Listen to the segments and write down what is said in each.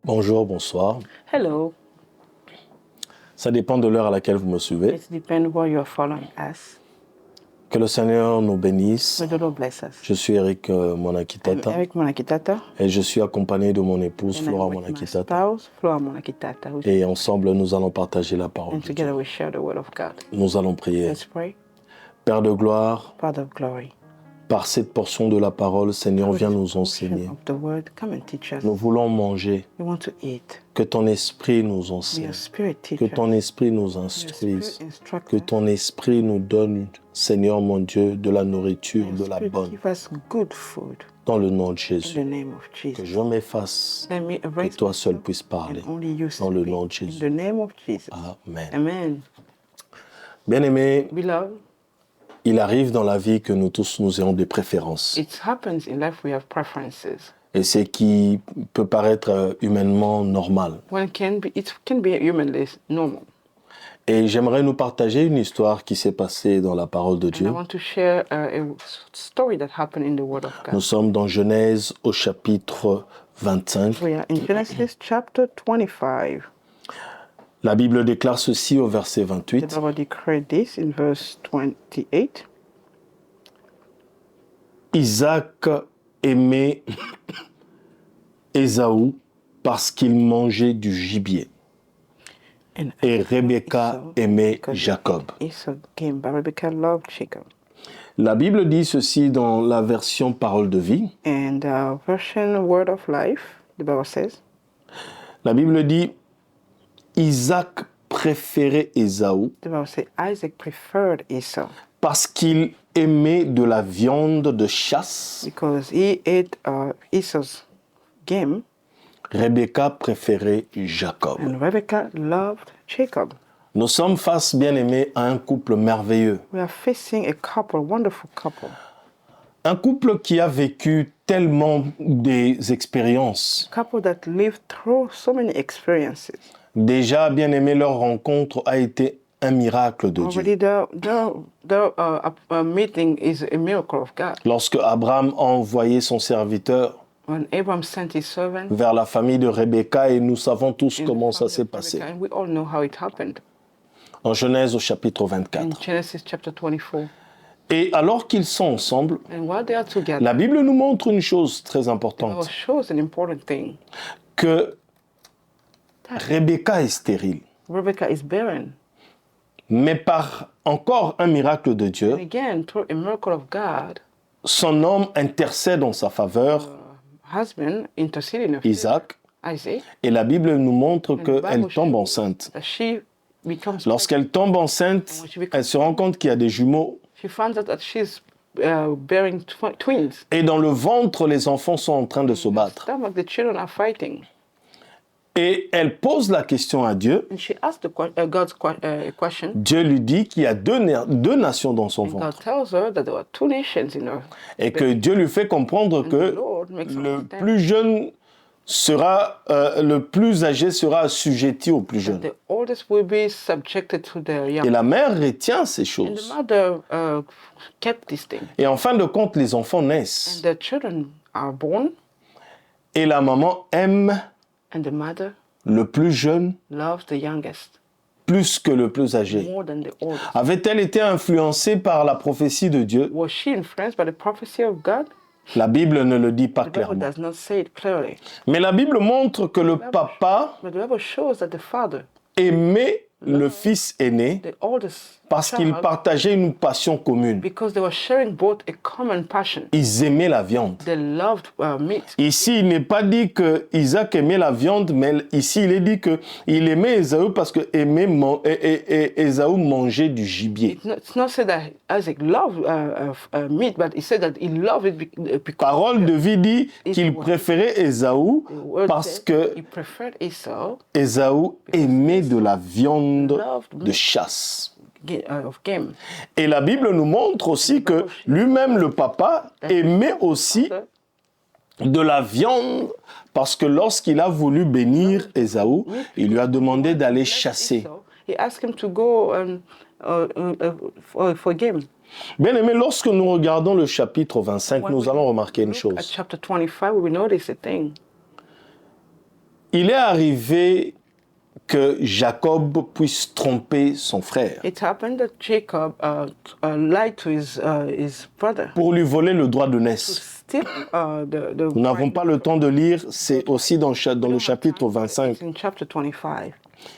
Bonjour, bonsoir. Hello. Ça dépend de l'heure à laquelle vous me suivez. It depends where you're following us. Que le Seigneur nous bénisse. May the Lord bless us. Je suis Eric I'm Monakitata Eric Monakitata. et je suis accompagné de mon épouse And Flora I'm with my Monakitata. spouse, Flora Monakitata. Et ensemble, nous allons partager la parole And de Dieu. together we share the word of God. Nous allons prier. Let's pray. Père de gloire, Father of glory. par cette portion de la parole, Seigneur, viens nous enseigner. Of the word, come and teach us. Nous voulons manger. We want to eat. Que ton esprit nous May enseigne. your spirit teach Que us. ton esprit nous May your instruise. spirit instruct Que us. ton esprit nous donne, Seigneur mon Dieu, de la nourriture, May de your la spirit bonne. give us good food. Dans le nom de In Jésus. the name of Que Jesus. je m'efface. Let me Que erase toi seul myself puisses parler. and only you Dans le speak. nom de In Jésus. the name of Jesus. Amen. Amen. Bien-aimés, Beloved, il arrive dans la vie que nous tous nous ayons des préférences. it happens in life we have preferences. Et ce qui peut paraître humainement normal. It can be humanly normal. Et j'aimerais nous partager une histoire qui s'est passée dans la parole de And I Dieu. want to share a story that happened in the Word of God. Nous sommes dans Genèse au chapitre 25. We are in Genesis chapter 25. La Bible déclare ceci au verset The 28. Bible declared this in verse 28. Isaac aimait Ésaü parce qu'il mangeait du gibier. And Et Rebecca Esau, aimait because Jacob. Esau came, but Rebecca loved Jacob. La Bible dit ceci dans la version Parole de vie. And version Word of Life, the Bible says, La Bible dit Isaac préférait Ésaü the Bible says Isaac preferred Esau parce qu'il aimait de la viande de chasse. because he ate Esau's game, Rebecca préférait Jacob. and Rebecca loved Jacob. Nous sommes face, bien-aimés, à un couple merveilleux. We are facing a couple, wonderful couple. Un couple qui a vécu tellement des expériences. Couple that lived through so many experiences. Déjà, bien-aimé, leur rencontre a été un miracle de Dieu. Already the meeting is a miracle of God. Lorsque Abraham a envoyé son serviteur When Abraham sent his servant, vers la famille de Rebecca, et nous savons tous in comment the ça family s'est of passé. Rebekah, and we all know how it happened En Genèse au chapitre in 24. Genesis chapter 24. Et alors qu'ils sont ensemble, And while they are together, la Bible nous montre une chose très the Bible importante, shows an important thing. que Rebecca est stérile. Rebecca is barren. Mais par encore un miracle de And Dieu, again, through a miracle of God, son homme intercède en sa faveur, husband interceded in her Isaac, favor, Isaac, et la Bible nous montre the qu'elle Bible tombe shows enceinte. that she becomes Lorsqu'elle tombe enceinte, elle se rend compte qu'il y a des jumeaux. she finds out that she's bearing twins. Et dans le ventre, les enfants sont en train de se battre. Stomach, the children are fighting. Et elle pose la question à Dieu. And she asked God's question. Dieu lui dit qu'il y a deux nations dans son God ventre. tells her that there were two nations in her. Et que Dieu lui fait comprendre The que Lord makes her le understand plus jeune sera, le plus âgé sera assujetti au plus jeune. the oldest will be subjected to the Et young. la mère retient ces And the choses. mother kept this thing. Et en fin de compte, les enfants naissent. And the children are born, Et la maman aime and the mother le plus jeune loves the youngest plus que le plus âgé. more than the oldest. Avait-elle été influencée par la prophétie de Dieu? Was she influenced by the prophecy of God? La Bible ne le dit pas The Bible clairement. does not say it clearly. Mais la Bible montre que le papa But the Bible shows that the father, aimait le fils aîné the oldest parce qu'ils child, partageaient une passion commune. because they were sharing both a common passion. Ils aimaient la viande. They loved meat. Ici, il n'est pas dit que Isaac aimait la viande, mais ici, il est dit qu'il aimait Ésaü parce que Ésaü mangeait du gibier. It's not said that Isaac loved meat, but he said that he loved it because Parole de vie dit qu'il préférait Ésaü the word parce said que he preferred Esau Ésaü aimait de la viande de chasse. of game. Et la Bible nous montre aussi que lui-même, le papa, aimait aussi de la viande parce que lorsqu'il a voulu bénir Ésaü, il lui a demandé d'aller chasser. He asked him to go for game. Bien aimé, lorsque nous regardons le chapitre 25, nous allons remarquer une Look at chose. chapter 25, we will notice a thing. il est arrivé que Jacob puisse tromper son frère It happened that Jacob lied to his brother pour lui voler le droit de to naissance. steal the Nous n'avons right. pas le temps de lire, c'est aussi dans le chapitre 25. It's in chapter 25.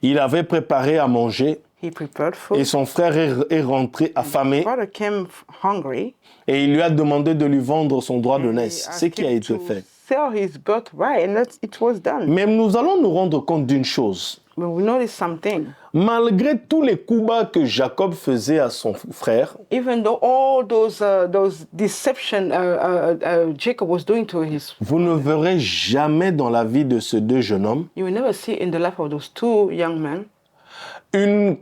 Il avait préparé à manger He prepared food. et son frère est rentré affamé Brother came hungry. et il lui a demandé de lui vendre son droit de He naissance, ce asked qui a him été to fait. sell his birthright, and it was done. Mais nous allons nous rendre compte d'une chose. But we noticed something. Malgré tous les coups bas que Jacob faisait à son frère, Even though all those deception Jacob was doing to his, vous ne verrez jamais dans la vie de ces deux jeunes hommes you will never see in the life of those two young men un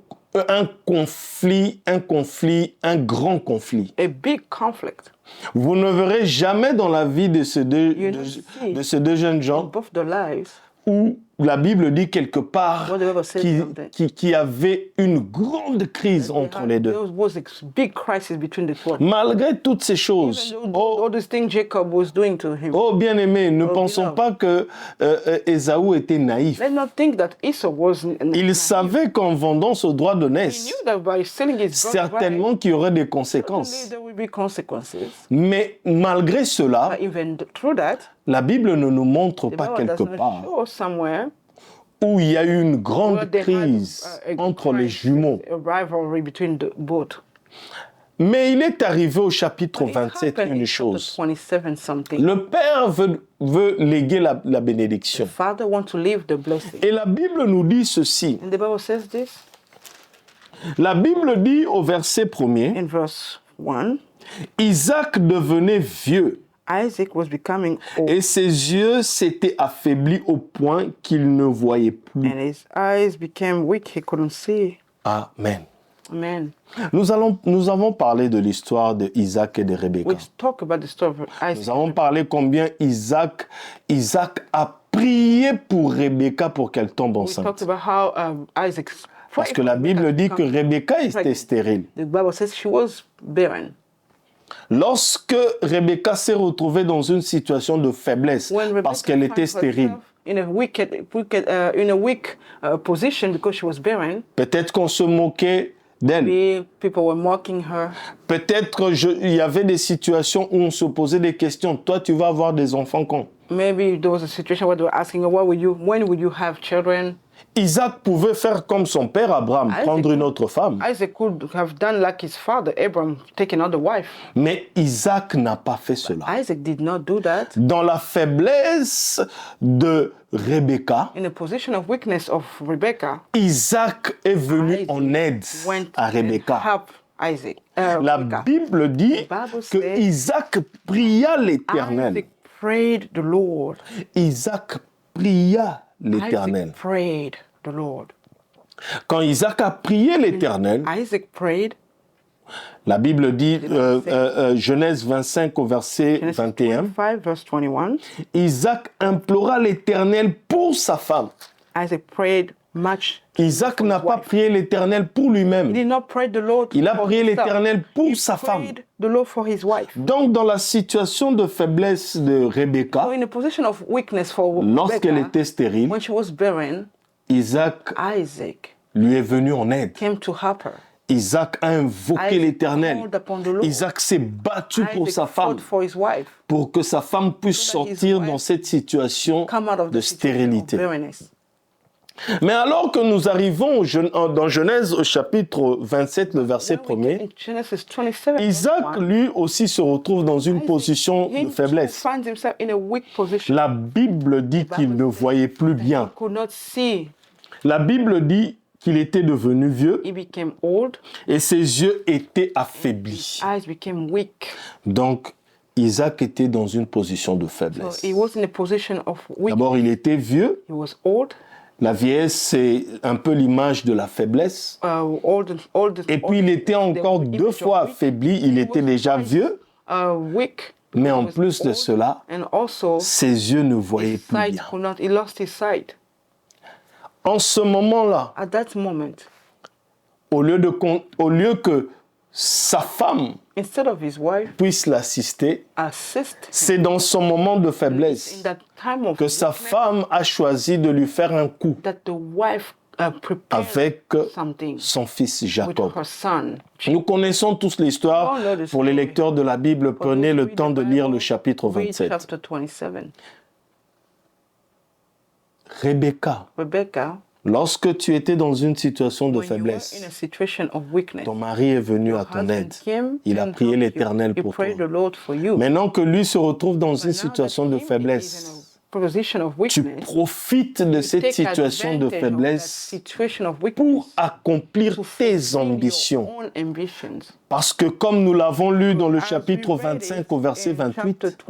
grand conflit. a big conflict. Vous ne verrez jamais dans la vie de ces deux, You don't see jeunes in gens both the lives où la Bible dit quelque part What the Bible says something. qu'il y avait une grande crise entre les deux. There was a big crisis between the two of them. Malgré toutes ces choses, Even though all these things Jacob was doing to him. bien-aimés, ne pensons beloved. pas que Ésaü était naïf. Let's not think that Esau was. Il savait qu'en vendant ce droit de He naissance, knew that by selling his birthright, certainement qu'il y aurait des certainly conséquences. there will be consequences. Mais malgré cela, But even through that, la Bible ne nous montre the pas Bible does quelque not part show somewhere où il y a eu une where grande they had crise a entre les crisis, jumeaux. a rivalry between both. Mais il est arrivé au chapitre It 27 happened in une chapter chose. 27 something. Le Père veut léguer la bénédiction. The father wants to leave the blessing. Et la Bible nous dit ceci. And the Bible says this La Bible dit au verset 1er, in verse 1. Isaac devenait vieux Isaac was becoming old, et ses yeux s'étaient affaiblis au point qu'il ne voyait plus. and his eyes became weak. He couldn't see. Amen. Amen. Nous avons parlé de l'histoire de Isaac et de Rebecca. We talk about the story of Isaac. Nous avons parlé combien Isaac a prié pour Rebecca pour qu'elle tombe We talked enceinte. about how Isaac Parce que la Bible dit que Rebecca était stérile. The Bible says she was barren. Lorsque Rebecca s'est retrouvée dans une situation de faiblesse When Rebecca parce qu'elle était found stérile, herself in a weak position because she was barren, peut-être qu'on se moquait d'elle. people were mocking her. Peut-être il y avait des situations où on se posait des questions. Toi, tu vas avoir des enfants quand? Maybe there was a situation where they were asking her, when will you have children? Isaac pouvait faire comme son père Abraham, prendre une autre femme. Isaac could have done like his father Abraham, taking another wife. Mais Isaac n'a pas fait cela. Isaac did not do that. Dans la faiblesse de Rebecca, In a position of weakness of Rebecca, Isaac est venu Isaac en aide went à and Rebecca. helped Isaac. La Rebecca. Bible dit Bible que says Isaac pria l'Éternel. Isaac prayed the Lord. Isaac pria l'Éternel. Isaac prayed the Lord. Quand Isaac a prié l'Éternel, Isaac prayed. la Bible dit, Genèse 25 au verset Genesis 21, 25, verse 21. Isaac implora l'Éternel pour sa femme. Isaac prayed much. Isaac n'a pas prié l'Éternel pour He lui-même. did not pray the Lord Il a for prié himself. l'Éternel pour He sa femme. prayed the Lord for his wife. Donc, dans la situation de faiblesse de So Rebecca, in a position of weakness for lorsqu'elle Rebecca, était stérile, when she was barren, Isaac Isaac lui est venu en aide. came to help her. Isaac a invoqué Isaac l'Éternel. called upon the Lord. Isaac s'est battu pour sa Isaac femme, fought for his wife. pour que sa femme puisse So that his sortir wife dans cette situation Come out of de the situation of stérilité. barrenness. Mais alors que nous arrivons dans Genèse au chapitre 27, le verset When we get 1er, in Genesis 27, Isaac verse 1, lui aussi se retrouve dans une position he de faiblesse. finds himself in a weak position. La Bible dit qu'il ne voyait plus bien. He could not see. La Bible dit qu'il était devenu vieux He became old. et ses yeux étaient affaiblis. Eyes became weak. Donc, Isaac était dans une position de So faiblesse. he was in a position of weakness. D'abord, il était vieux. He was old. La vieillesse, c'est un peu l'image de la faiblesse. Et puis, il était encore deux fois affaibli. Il était déjà vieux, weak. mais en He was plus de old, cela, and also ses yeux ne voyaient his plus sight bien. could not. He lost his sight. En ce moment-là, At that moment, au lieu que sa femme instead of his wife, puisse l'assister, assist c'est dans son moment de in faiblesse that time of que sa weakness femme a choisi de lui faire un coup that the wife prepared avec something son fils with Jacob. her son. Nous connaissons tous l'histoire. We all know the Pour les story. lecteurs de la Bible, For prenez those who le read temps the de lire le Bible, chapitre read 27. chapter 27. Rebecca, Rebecca, lorsque tu étais dans une situation de when you were in a faiblesse, situation of weakness, ton mari est venu à ton husband aide. came Il a and prié helped l'Éternel you. He pour toi. prayed the Lord for you. Maintenant que lui se retrouve dans But une now that situation de him is in faiblesse, a position of tu weakness, profites de you cette take situation de advantage of that faiblesse situation of pour weakness accomplir to tes fulfill ambitions. your own ambitions. Parce que comme nous l'avons lu dans le As chapitre we read 25 it au verset in 28, chapter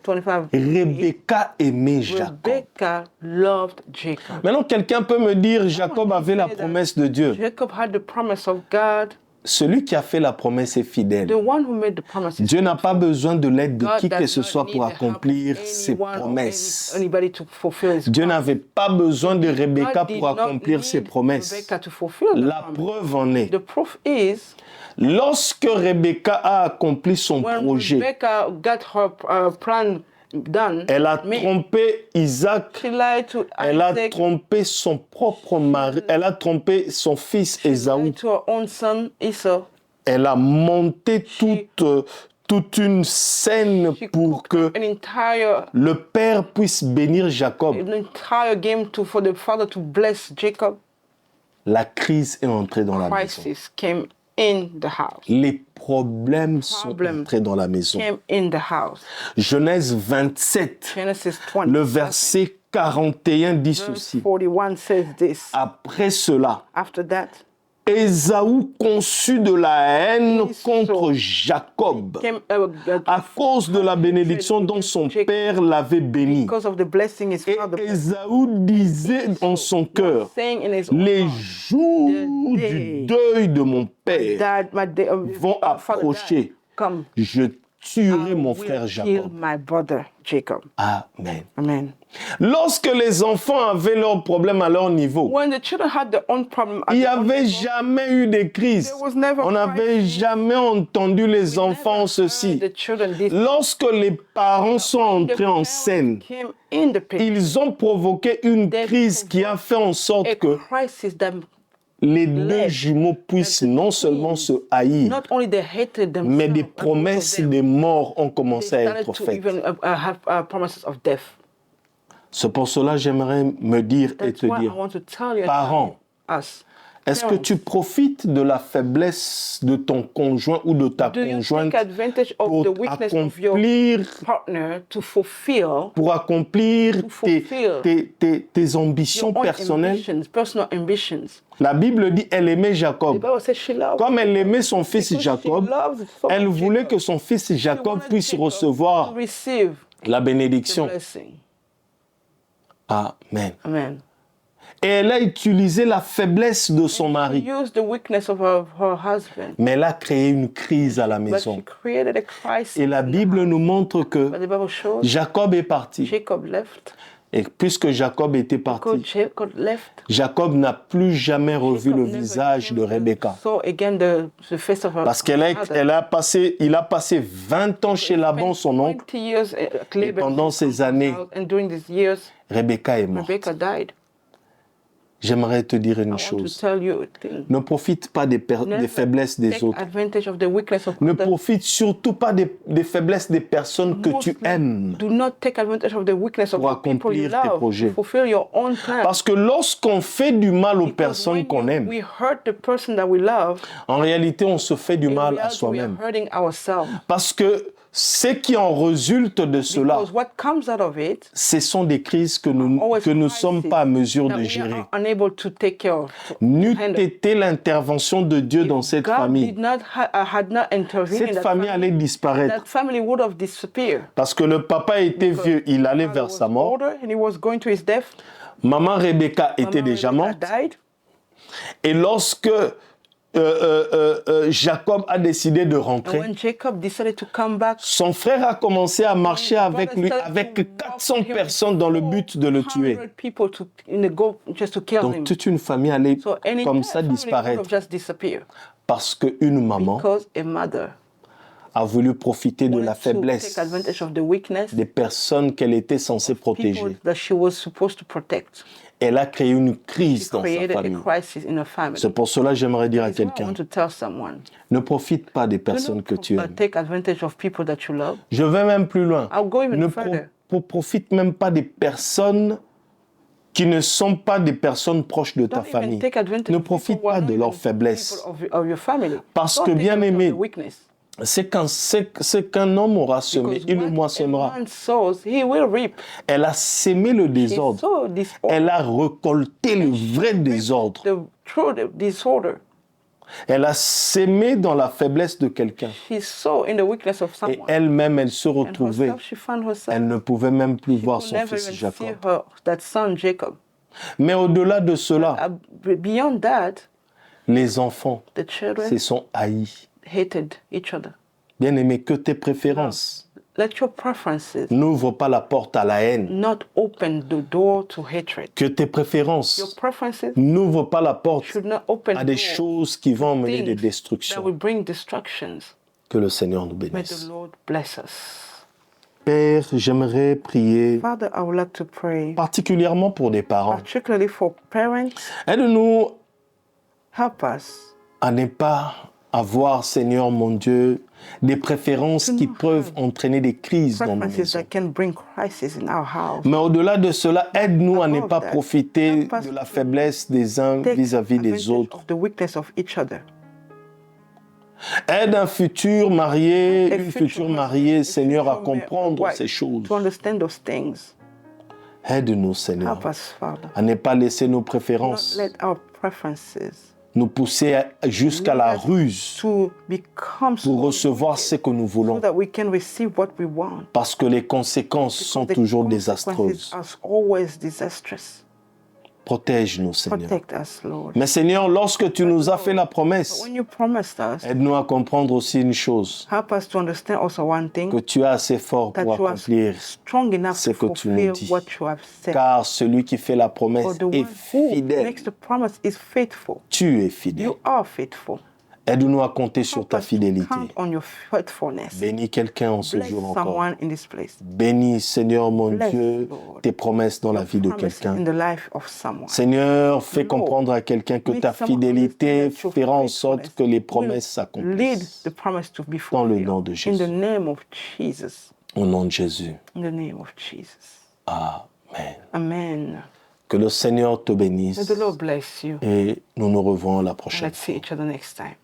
25, Rebecca aimait Jacob. Rebecca loved Jacob. Maintenant, quelqu'un peut me dire, Jacob avait la promesse de Dieu. Jacob had the promise of God. Celui qui a fait la promesse est fidèle. The one who made the promise is Dieu n'a pas besoin de l'aide de God qui que does ce not soit need pour the help of accomplir ses anyone or promesses. anybody to fulfill his Dieu promise. n'avait pas besoin de Rebecca God did pour not accomplir ses need promesses. Rebecca to fulfill the La promise. preuve en est, The proof is lorsque Rebecca a accompli son when projet, Rebecca got her plan done, elle a trompé Isaac, she lied to elle a Isaac, trompé son propre mari, elle a trompé son fils she Ésaü. lied to her own son Esau. Elle a monté toute une scène She pour cooked que an entire le père puisse bénir Jacob. game for the father to bless Jacob. La crise est entrée dans la maison. Crisis came in the house. Les problèmes sont entrés dans la maison. Came in the house. Genèse 27, Genesis 20. le verset 41 dit Verse ceci. 41 says this. Après cela, After that, Ésaü conçut de la haine Esau contre Jacob came à cause de la bénédiction dont son père l'avait béni. because of the blessing his Et father Ésaü disait en son cœur, saying in his own les heart, jours du deuil de mon père Dad, my day, vont father died. approcher. Come, Je tuerai I mon will frère kill Jacob. my brother Jacob. Amen. Amen. Lorsque les enfants avaient leurs problèmes à leur niveau, When the children had their own problem, at il n'y their own avait level, jamais eu de crise. there was never On n'avait crisis. jamais entendu les We enfants never ceci. heard the children this. Lorsque les parents sont The entrés en parents scène, came in the picture. ils ont provoqué une They crise qui a fait en sorte A que crisis that les deux jumeaux puissent non seulement se haïr, not only they hated themselves, mais des but both of promesses them, de mort ont they commencé à started être to faites. even have promises of death. C'est pour cela que j'aimerais me dire et That's te why I dire, want to tell you, parents, us. est-ce que tu profites de la faiblesse de ton conjoint ou de ta Do you conjointe take advantage of pour the weakness of your accomplir, partner to fulfill tes ambitions your own personnelles? ambitions, personal ambitions? La Bible dit elle aimait The Jacob. Bible says she loved Comme elle aimait son fils because Jacob, she loved so elle much voulait Jacob. que son fils She Jacob wanted puisse Jacob recevoir to receive la the bénédiction. blessing. Amen. Amen. Et elle a utilisé la faiblesse de son She mari. used the weakness of her husband, Mais elle a créé une crise à la but she maison. created a crisis. Et la Bible nous montre que But the Bible shows Jacob est parti. Jacob left. Et puisque Jacob était Because parti, Jacob left, Jacob n'a plus jamais revu Jacob le never visage de Rebecca. saw again the face of her Parce il a passé 20 ans chez Laban, son oncle. 20 years at Et Laban, pendant ces années, and during these years, Rebecca est morte. Rebecca died. J'aimerais te dire I une want to chose. tell you a thing. Ne profite pas des Never faiblesses des take autres. advantage of the weakness of Ne others. profite surtout pas des faiblesses des personnes que tu Mostly, aimes. do not take advantage of the weakness of Pour the people you accomplir tes love projets. to fulfill your own plan. Parce que lorsqu'on fait du mal aux Because personnes qu'on when aime, we hurt the person that we love, en réalité, on se fait du in mal à reality, we are soi-même. hurting ourselves. Parce que ce qui en résulte de cela, Because what comes out of it, ce sont des crises que nous always ne sommes crises pas à mesure that de we gérer. are unable to take care of. to N'eût handle. été l'intervention de Dieu dans cette God famille, did not had not intervened in cette that famille allait disparaître. that family would have disappeared. Parce que le papa était vieux, il allait Father vers was sa mort. older and he was going to his death. Maman Rebecca était Mama déjà Rebecca morte. died. Et lorsque Jacob a décidé de And rentrer, when Jacob decided to come back, son frère a commencé à marcher his avec brother lui, started avec to walk 400 with him personnes dans le but de le tuer. 400 people to in the go just to kill Donc him. toute une famille allait So an comme entire ça family would disparaître have just disappeared parce qu'une maman because a mother a voulu profiter de la wanted to take faiblesse advantage of the weakness des personnes qu'elle était censée people protéger. that she was supposed to protect. Elle a créé une She crise dans sa created a famille. crisis in her family. C'est pour cela que j'aimerais dire à That's why I quelqu'un, want to tell someone, ne profite pas des do personnes que tu not aimes. take advantage of people that you love. Je vais même plus loin. I'll go even Ne further. profite même pas des personnes qui ne sont pas des personnes proches de ta Don't even famille. take advantage Ne of profite people who are pas de not leur even faiblesse. people of your family. Parce Don't que, take bien advantage of aimé, the weakness. c'est qu'un homme aura semé, Because il le what moissonnera. a man sows, he will reap. Elle a sémé le He désordre. sowed disorder, Elle a récolté le vrai désordre. the true disorder. Elle a sémé dans la faiblesse de quelqu'un. She sowed in the weakness of Et someone. elle-même, elle se And retrouvait. herself, she found herself. Elle ne pouvait même plus She voir could son never fils even Jacob. see that son Jacob. Mais au-delà de cela, Beyond that, les enfants the se children sont haïs. hated each other. Bien aimé, que tes préférences Let your preferences n'ouvrent pas la porte à la haine. not open the door to hatred. Que tes Your préférences preferences n'ouvrent pas la porte should not open à the des door choses qui vont mener des things that destructions. will bring destructions. Que le Seigneur nous May the bénisse. Lord bless us. Père, j'aimerais prier Father, I would like to pray, particulièrement pour des parents. particularly for parents. Aide-nous Help us à ne pas avoir, Seigneur mon Dieu, des préférences qui peuvent entraîner des crises dans nos preferences maisons. that can bring crisis in our house. Mais au-delà de cela, aide-nous à ne Above pas that, profiter help us de la to faiblesse des uns Take vis-à-vis des advantage autres. of the weakness of each other. Aide un futur marié, A une future future husband, mariée, a Seigneur, à future comprendre wife, ces choses. To understand those things. Aide-nous, Seigneur, Help us, Father. à ne pas laisser nos Not préférences let our preferences nous pousser jusqu'à la ruse to become pour so recevoir ce que nous so voulons. that we can receive what we want. Parce que les conséquences sont The toujours consequences désastreuses. are always disastrous. Protège-nous, Seigneur. Protect us, Lord. Mais Seigneur, lorsque tu nous as fait la But promesse, when you promised us, aide-nous à comprendre aussi une chose, help us to understand also one thing, que tu es assez fort that pour you are accomplir. strong enough ce to que tu nous fulfill dis. what you have said. Car celui qui fait la For promesse the est one who fidèle. makes the promise is faithful. Tu es fidèle. You are faithful. Aide-nous à compter sur Help ta us to fidélité. count on your faithfulness. Bénis quelqu'un en ce Bless jour encore. someone in this place. Bénis, Seigneur mon Bless, Dieu, Lord. tes promesses dans la vie de Promise quelqu'un. in the life of someone. Seigneur, fais Lord, comprendre à quelqu'un que make ta someone fidélité understand that your fera en sorte faithfulness que les will promesses Lead s'accomplissent. the promise to be Dans le fulfilled. nom de In Jésus. the name of Jesus. Au nom de Jésus. In the name of Jesus. Amen. Amen. Que le Seigneur te May bénisse the Lord bless you. et nous nous revoyons la prochaine Let's see each other next time.